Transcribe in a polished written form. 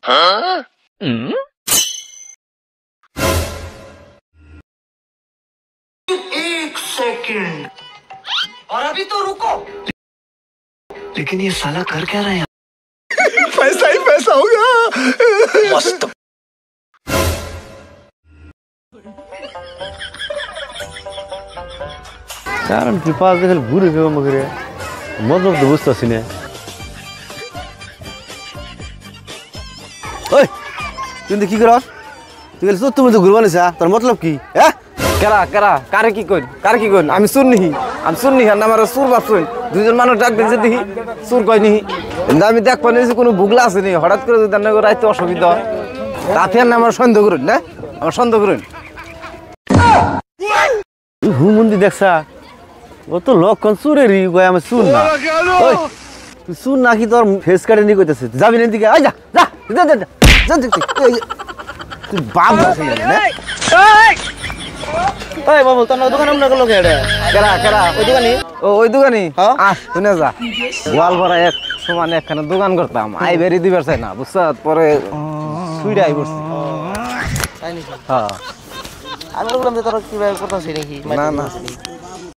एक सेकंड और अभी तो रुको। लेकिन ये साला कर क्या रहा है? पैसा ही पैसा होगा। मस्त। কারণ কি পাঁচ দেখে ঘুরে কেউ মগরে মতলব তো বুঝতেছি না। ওই তুই কি করস? তুই গেলে তুমি তো ঘুরবা নিছা, তোর মতলব কি? হ্যাঁ কেরা কেরা কারে কি কইন আমি শুননি আর আমার সুর বাসুন দুইজন মানুষ ডাক দিয়েছে দেখি সুর কইনি কিন্তু আমি দেখ পানি কোনো ভুগলা আছে নি হঠাৎ করে যদি রাইতে অসুবিধা হয় তাতে না আমার সন্দেহ করুন না আমার সন্দেহ করুন হুমন্দি দেখছা ও তো লক্ষণ চুরেরই কয় আমি শুন না। ওই তুই শুন না কি তোর ফেস কাটে নি কইতেছে যাবি না দিকে আই যা যা যা যা যা তুই বাপ আছে না। এই বাবু তোর দোকান আমরা গেল কেডা কেরা ওই দোকানি শুনে যা গোয়ালপাড়া এক সমান একখানে দোকান করতাম আই বেরি দিবার চাই না বুঝছ পরে সুইডা আই বসছি। তাই নাকি? হ্যাঁ আমি বললাম যে তোরা কিভাবে করতেছিস নাকি? না